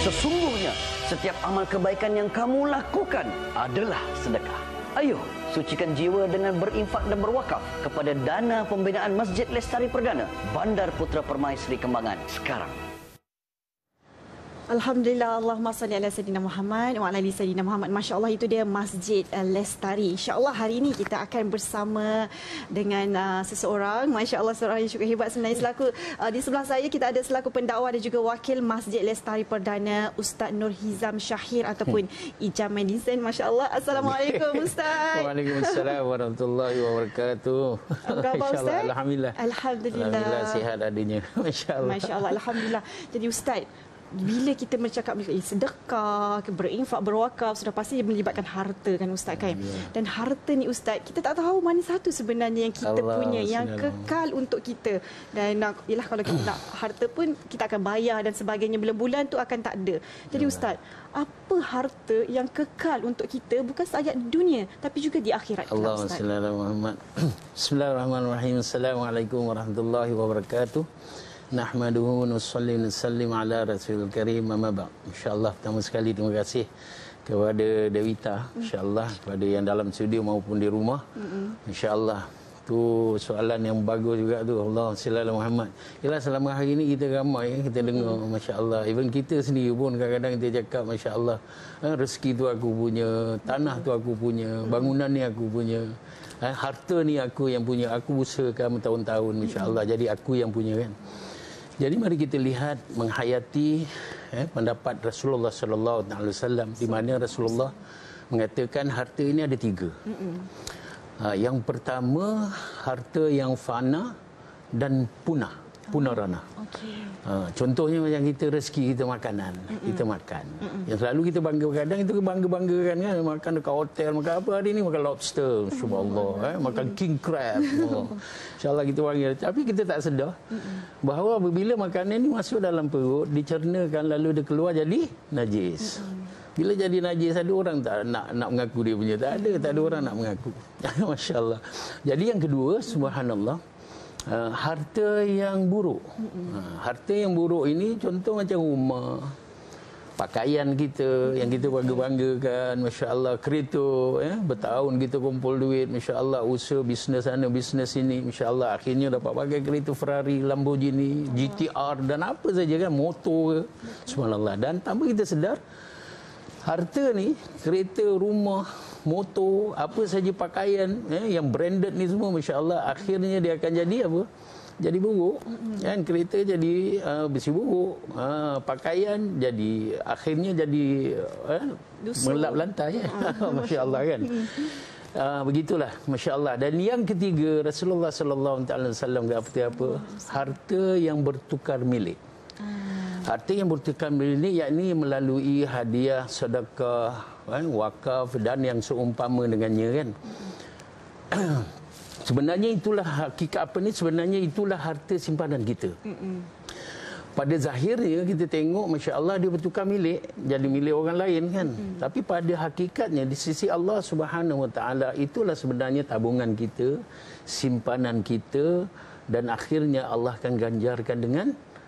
Sesungguhnya setiap amal kebaikan yang kamu lakukan adalah sedekah. Ayo, sucikan jiwa dengan berinfak dan berwakaf kepada dana pembinaan Masjid Lestari Perdana, Bandar Putra Permai Seri Kembangan sekarang. Alhamdulillah, Allahumma salli ala Sayyidina Muhammad wa ala ali Sayyidina Muhammad. Masya Allah, itu dia Masjid Lestari. InsyaAllah hari ini kita akan bersama dengan seseorang. Masya Allah, seorang yang cukup hebat sebenarnya. Selaku di sebelah saya, kita ada selaku pendakwa dan juga wakil Masjid Lestari Perdana, Ustaz Nur Hizam Syahir ataupun Ijam Medicine. Masya Allah. Assalamualaikum Ustaz. Waalaikumsalam warahmatullahi wabarakatuh. Apa khabar Ustaz? Alhamdulillah. Alhamdulillah. Sihat adanya. Masya Allah. Masya Allah. Alhamdulillah. Jadi Ustaz, bila kita bercakap sedekah, berinfak, berwakaf, sudah pasti melibatkan harta kan Ustaz kan? Dan harta ni Ustaz, kita tak tahu mana satu sebenarnya yang kita punya, yang kekal untuk kita. Dan ialah kalau kita nak harta pun, kita akan bayar dan sebagainya, bulan-bulan tu akan tak ada. Jadi Ustaz, apa harta yang kekal untuk kita, bukan sahaja di dunia tapi juga di akhirat? Allahumma salli ala Muhammad. Bismillahirrahmanirrahim. Assalamualaikum warahmatullahi wabarakatuh. Nahmaduhu nusalli nusallim ala Rasulul Karim, amma ba'd. Insya-Allah, pertama sekali terima kasih kepada Dewita, insya-Allah, kepada yang dalam studio maupun di rumah. Insya-Allah, tu soalan yang bagus juga tu. Allah sallallahu Muhammad. Yalah, selama hari ini kita ramai kita dengar, masya-Allah. Even kita sendiri pun kadang-kadang kita cakap, masya-Allah, rezeki tu aku punya, tanah tu aku punya, bangunan ni aku punya, harta ni aku yang punya, aku usahakan bertahun-tahun, masya-Allah, jadi aku yang punya kan. Jadi mari kita lihat menghayati pendapat Rasulullah sallallahu alaihi wasallam, di mana Rasulullah mengatakan harta ini ada tiga. Yang pertama, harta yang fana dan punah, punarana. Contohnya macam kita rezeki kita makanan, kita makan. Yang selalu kita bangga, kadang itu bangga-banggakan kan, makan dekat hotel, makan apa hari ni, makan lobster, subhanallah, makan king crab. InsyaAllah kita bangga. Tapi kita tak sedar bahawa apabila makanan ni masuk dalam perut, dicernakan lalu dia keluar jadi najis. Bila jadi najis, ada orang tak nak mengaku dia punya. Tak ada orang nak mengaku. Masya-Allah. Jadi yang kedua, subhanallah, harta yang buruk. Harta yang buruk ini contoh macam rumah, pakaian kita yang kita bangga-banggakan, masya-Allah, kereta, bertahun kita kumpul duit, masya-Allah, usaha bisnes sana bisnes sini, masya-Allah, akhirnya dapat pakai kereta Ferrari, Lamborghini, GTR dan apa saja kan, motor, subhanallah. Dan tanpa kita sedar, harta ni, kereta, rumah, motor, apa saja pakaian yang branded ni semua, masya-Allah, akhirnya dia akan jadi apa? Jadi buruk. Kan, kereta jadi besi buruk, pakaian jadi akhirnya jadi melap lantai. Masya-Allah kan. Begitulah, masya-Allah. Dan yang ketiga, Rasulullah sallallahu alaihi wasallam kata apa? Harta yang bertukar milik. Harta yang bertukar milik, yakni melalui hadiah, sedekah, wakaf dan yang seumpama dengannya kan. Sebenarnya itulah hakikat apa ni, sebenarnya itulah harta simpanan kita. Pada zahirnya kita tengok, masya-Allah, dia bertukar milik, jadi milik orang lain kan. Tapi pada hakikatnya di sisi Allah Subhanahu Wa Taala, itulah sebenarnya tabungan kita, simpanan kita, dan akhirnya Allah akan ganjarkan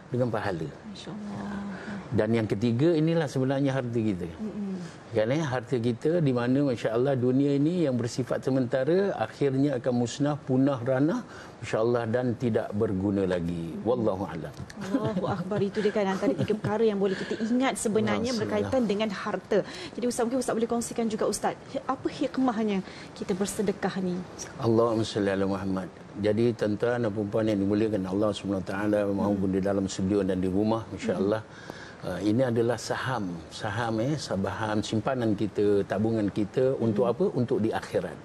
dengan pahala. Masya-Allah. Dan yang ketiga, inilah sebenarnya harta kita. Kan, harta kita di mana, masya-Allah, dunia ini yang bersifat sementara akhirnya akan musnah, punah, ranah, masya-Allah, dan tidak berguna lagi. Wallahu a'lam. Allahu akbar. Itu dia kan antara tiga perkara yang boleh kita ingat sebenarnya berkaitan dengan harta. Jadi Ustaz, mungkin Ustaz boleh kongsikan juga Ustaz, apa hikmahnya kita bersedekah ni? Allahumma salli ala Muhammad. Jadi tuan-tuan dan puan-puan yang dimuliakan Allah Subhanahu Wa Taala, maupun di dalam studio dan di rumah, masya-Allah, ini adalah saham simpanan kita, tabungan kita untuk apa? Untuk di akhirat.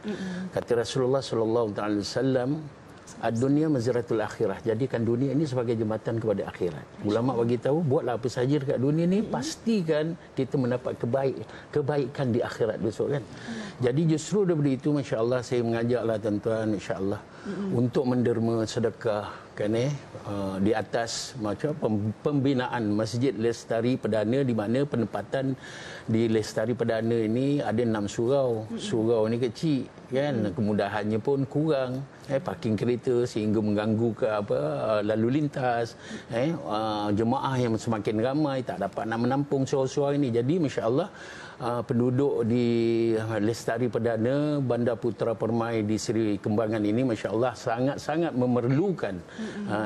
Kata Rasulullah sallallahu alaihi wasallam, ad-dunya mazratul akhirah. Jadikan dunia ini sebagai jembatan kepada akhirat. Ulama bagi tahu, buatlah apa saja dekat dunia ni, pastikan kita mendapat kebaikan di akhirat besok kan. Jadi justru daripada itu, masya-Allah, saya mengajaklah tuan-tuan, insya-Allah, untuk menderma sedekah kan di atas macam pembinaan Masjid Lestari Perdana, di mana penempatan di Lestari Perdana ini ada 6 surau. Surau ni kecil kan, kemudahannya pun kurang, parking kereta sehingga mengganggu ke lalu lintas, jemaah yang semakin ramai tak dapat nak menampung surau-surau ini. Jadi masya-Allah penduduk di Lestari Perdana, Bandar Putra Permai di Seri Kembangan ini masya-Allah sangat-sangat memerlukan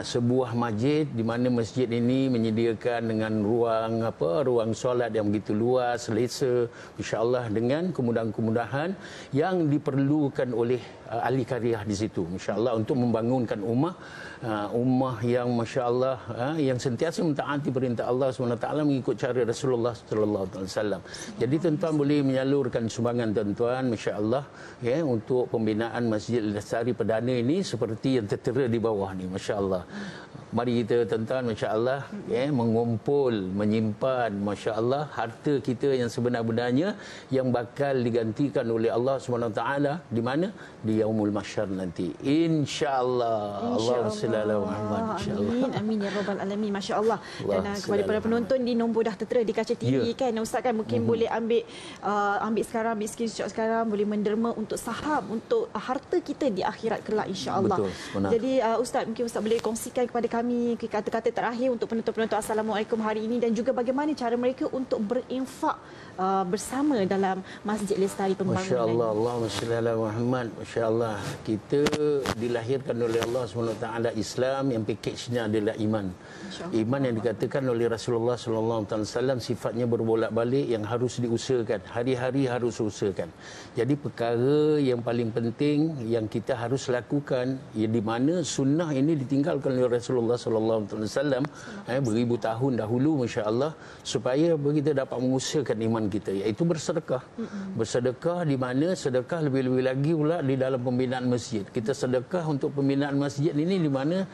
sebuah masjid, di mana masjid ini menyediakan dengan ruang solat yang begitu luas, selesa, masya-Allah, dengan kemudahan-kemudahan yang diperlukan oleh ahli karyah di situ, masya-Allah, untuk membangunkan ummah yang masya-Allah yang sentiasa mentaati perintah Allah SWT, mengikut cara Rasulullah sallallahu alaihi wasallam. Jadi tuan-tuan boleh menyalurkan sumbangan tuan-tuan, masya-Allah, untuk pembinaan Masjid Lestari Perdana ini seperti yang tertera di bawah ni, masya-Allah. Mari kita tuan-tuan, masya-Allah, mengumpul, menyimpan, masya-Allah, harta kita yang sebenar-benarnya yang bakal digantikan oleh Allah SWT di mana? Di Yaumul Mahsyar nanti, insya-Allah. Allahumma shalli ala Muhammad, insya-Allah. Amin ya rabbal alamin, masya-Allah. Dan kepada para penonton, di nombor dah tertera di kaca TV kan Ustaz kan, mungkin boleh ambil sekarang, ambil screenshot sekarang, boleh menderma untuk saham, untuk harta kita di akhirat kelak, insya-Allah. Jadi Ustaz, mungkin Ustaz boleh kongsikan kepada kami kata-kata terakhir untuk penonton-penonton Assalamualaikum hari ini, dan juga bagaimana cara mereka untuk berinfak bersama dalam Masjid Lestari Pembangunan. Masya-Allah, Allahumma shalli ala Muhammad. Masya-Allah, kita dilahirkan oleh Allah SWT Islam yang pakejnya adalah iman. Iman yang dikatakan oleh Rasulullah sallallahu alaihi wasallam sifatnya berbolak-balik, yang harus diusahakan, hari-hari harus usahakan. Jadi perkara yang paling penting yang kita harus lakukan, di mana sunnah ini ditinggalkan oleh Rasulullah sallallahu alaihi wasallam beribu tahun dahulu, masya-Allah, supaya kita dapat mengusahakan iman kita, iaitu bersedekah. Bersedekah, di mana sedekah lebih-lebih lagi pula di dalam pembinaan masjid. Kita sedekah untuk pembinaan masjid ini, di mana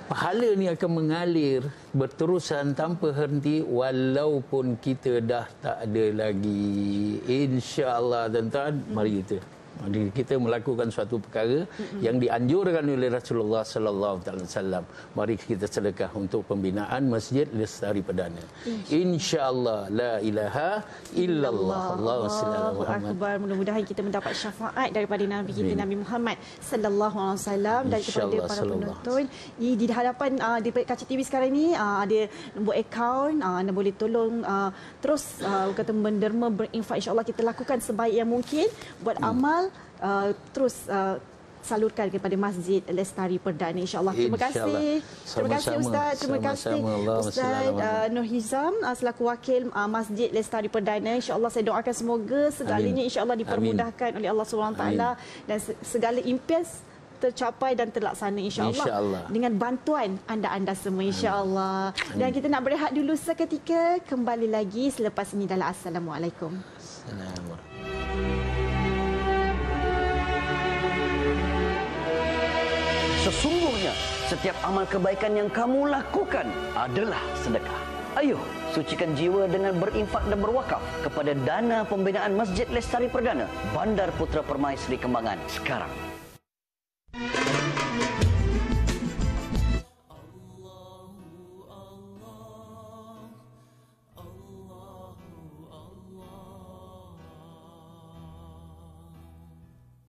pahala ni akan mengalir berterusan tanpa henti walaupun kita dah tak ada lagi, insya-Allah. Tuan-tuan, mari kita melakukan suatu perkara yang dianjurkan oleh Rasulullah sallallahu alaihi wasallam. Mari kita sedekah untuk pembinaan Masjid Lestari Perdana, insya-Allah. La ilaha illallah. Allahu akbar. Mudah-mudahan kita mendapat syafaat daripada Nabi kita, Nabi Muhammad sallallahu alaihi wasallam. Dan kepada para penonton di hadapan di kaca TV sekarang ni ada nombor akaun, anda boleh tolong terus kata menderma, berinfak, insya-Allah. Kita lakukan sebaik yang mungkin buat amal, terus salurkan kepada Masjid Lestari Perdana, insya-Allah. Terima kasih. Terima kasih Ustaz. Terima kasih Ustaz Nur Hizam selaku wakil Masjid Lestari Perdana. Insya-Allah saya doakan semoga segalanya insya-Allah dipermudahkan oleh Allah SWT, dan segala impian tercapai dan terlaksana, insya-Allah, dengan bantuan anda-anda semua, insya-Allah. Dan kita nak berehat dulu seketika, kembali lagi selepas ini dalam Assalamualaikum. Assalamualaikum. Sesungguhnya setiap amal kebaikan yang kamu lakukan adalah sedekah. Ayo, sucikan jiwa dengan berinfak dan berwakaf kepada dana pembinaan Masjid Lestari Perdana, Bandar Putra Permai Seri Kembangan sekarang.